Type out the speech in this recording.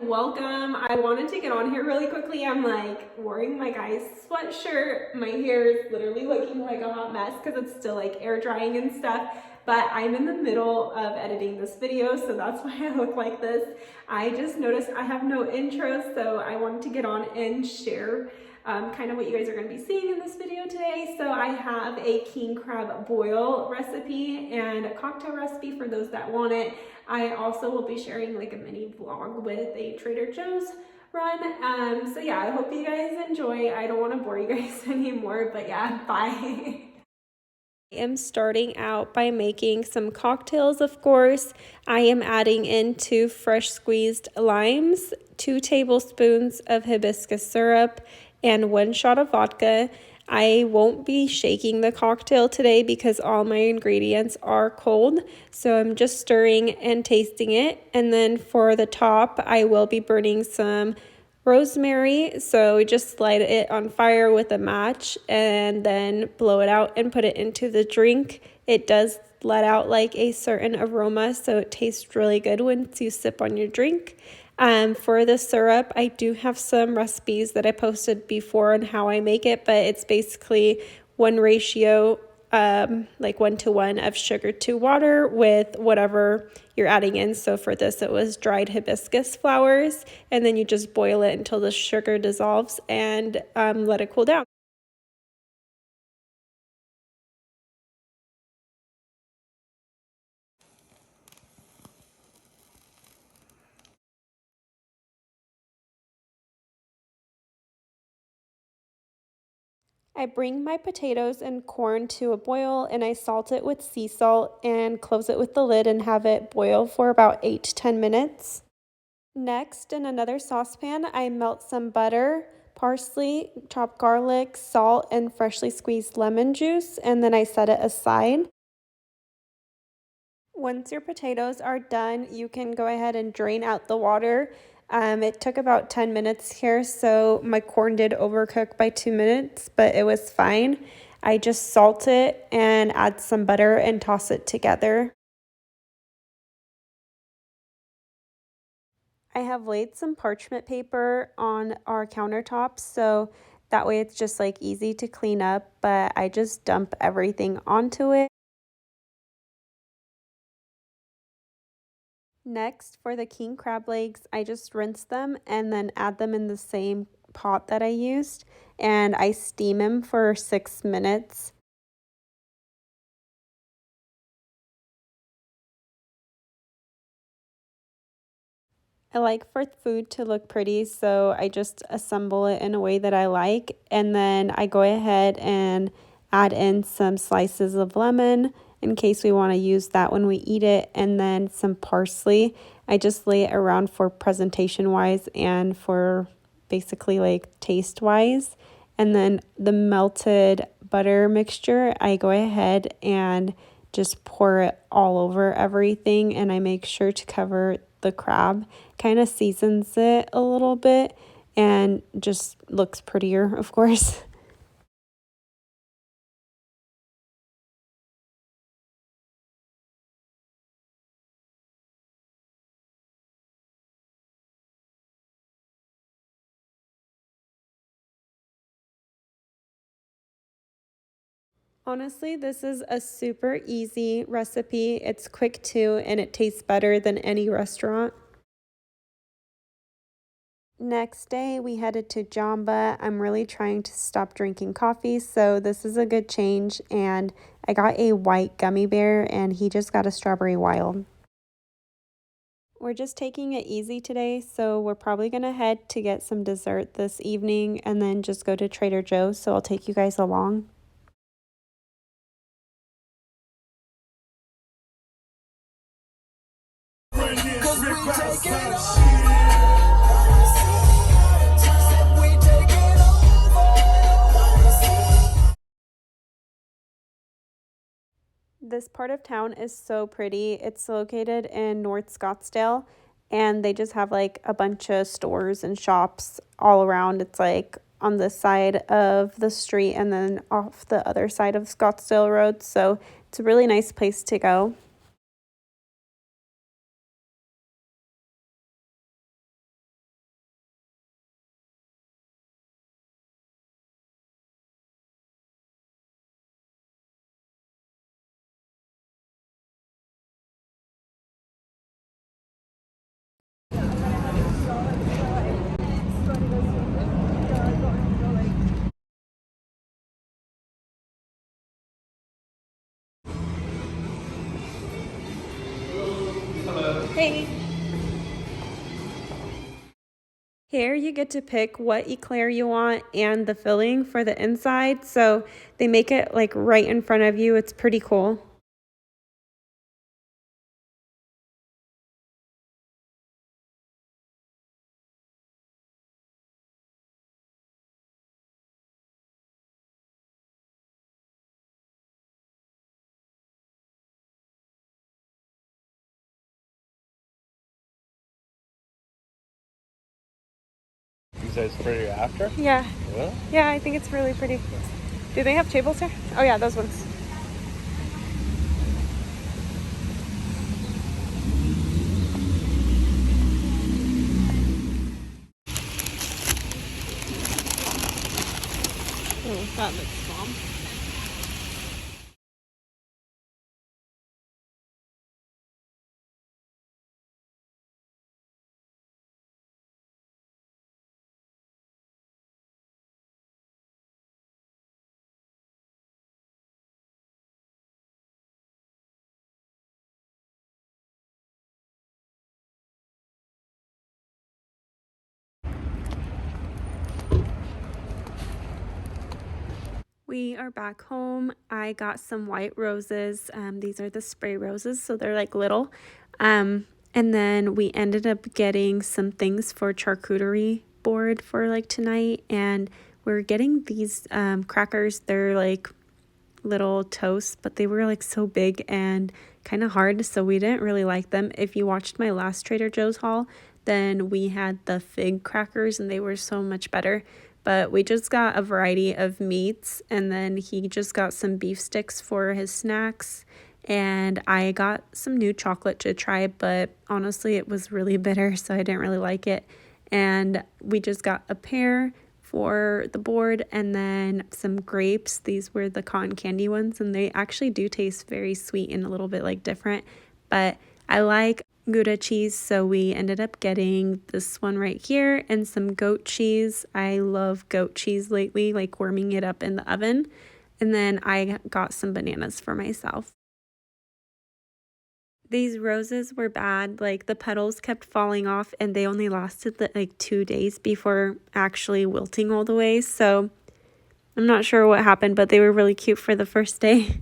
welcome. I wanted to get on here really quickly. I'm like wearing my guy's sweatshirt. My hair is literally looking like a hot mess because it's still like air drying and stuff, but I'm in the middle of editing this video, so that's why I look like this. I just noticed I have no intro, so I wanted to get on and share kind of what you guys are going to be seeing in this video today. So I have a king crab boil recipe and a cocktail recipe for those that want it. I also will be sharing like a mini vlog with a Trader Joe's run. So yeah, I hope you guys enjoy. I don't want to bore you guys anymore, but yeah, bye. I am starting out by making some cocktails, of course. I am adding in 2 fresh squeezed limes, 2 tablespoons of hibiscus syrup, and 1 shot of vodka. I won't be shaking the cocktail today because all my ingredients are cold, so I'm just stirring and tasting it. And then for the top, I will be burning some rosemary, so just light it on fire with a match and then blow it out and put it into the drink. It does let out like a certain aroma, so it tastes really good once you sip on your drink. For the syrup, I do have some recipes that I posted before on how I make it, but it's basically one ratio, like 1-to-1 of sugar to water with whatever you're adding in. So for this, it was dried hibiscus flowers, and then you just boil it until the sugar dissolves and let it cool down. I bring my potatoes and corn to a boil and I salt it with sea salt and close it with the lid and have it boil for about 8 to 10 minutes. Next, in another saucepan, I melt some butter, parsley, chopped garlic, salt, and freshly squeezed lemon juice, and then I set it aside. Once your potatoes are done, you can go ahead and drain out the water. It took about 10 minutes here, so my corn did overcook by 2 minutes, but it was fine. I just salt it and add some butter and toss it together. I have laid some parchment paper on our countertops, so that way it's just like easy to clean up, but I just dump everything onto it. Next, for the king crab legs, I just rinse them and then add them in the same pot that I used, and I steam them for 6 minutes. I like for food to look pretty, so I just assemble it in a way that I like, and then I go ahead and add in some slices of lemon in case we want to use that when we eat it, and then some parsley. I just lay it around for presentation wise and for basically like taste wise. And then the melted butter mixture, I go ahead and just pour it all over everything, and I make sure to cover the crab. Kind of seasons it a little bit and just looks prettier, of course. Honestly, this is a super easy recipe. It's quick too, and it tastes better than any restaurant. Next day, we headed to Jamba. I'm really trying to stop drinking coffee, so this is a good change. And I got a white gummy bear, and he just got a strawberry wild. We're just taking it easy today, so we're probably going to head to get some dessert this evening and then just go to Trader Joe's, so I'll take you guys along. This part of town is so pretty. It's located in North Scottsdale, and they just have like a bunch of stores and shops all around. It's like on this side of the street and then off the other side of Scottsdale Road. So it's a really nice place to go. Hey. Here you get to pick what eclair you want and the filling for the inside. So they make it like right in front of you. It's pretty cool. You said it's prettier after? Yeah. Really? Yeah, I think it's really pretty. Do they have tables here? Oh yeah, those ones. Oh, that looks bomb. We are back home. I got some white roses. These are the spray roses, so they're like little. And then we ended up getting some things for charcuterie board for like tonight. And we're getting these crackers. They're like little toasts, but they were like so big and kind of hard, so we didn't really like them. If you watched my last Trader Joe's haul, then we had the fig crackers and they were so much better. But we just got a variety of meats, and then he just got some beef sticks for his snacks. And I got some new chocolate to try, but honestly, it was really bitter, so I didn't really like it. And we just got a pear for the board, and then some grapes. These were the cotton candy ones, and they actually do taste very sweet and a little bit like different. But I like Gouda cheese, so we ended up getting this one right here and some goat cheese. I love goat cheese lately, like warming it up in the oven. And then I got some bananas for myself. These roses were bad, like the petals kept falling off and they only lasted like 2 days before actually wilting all the way. So I'm not sure what happened, but they were really cute for the first day.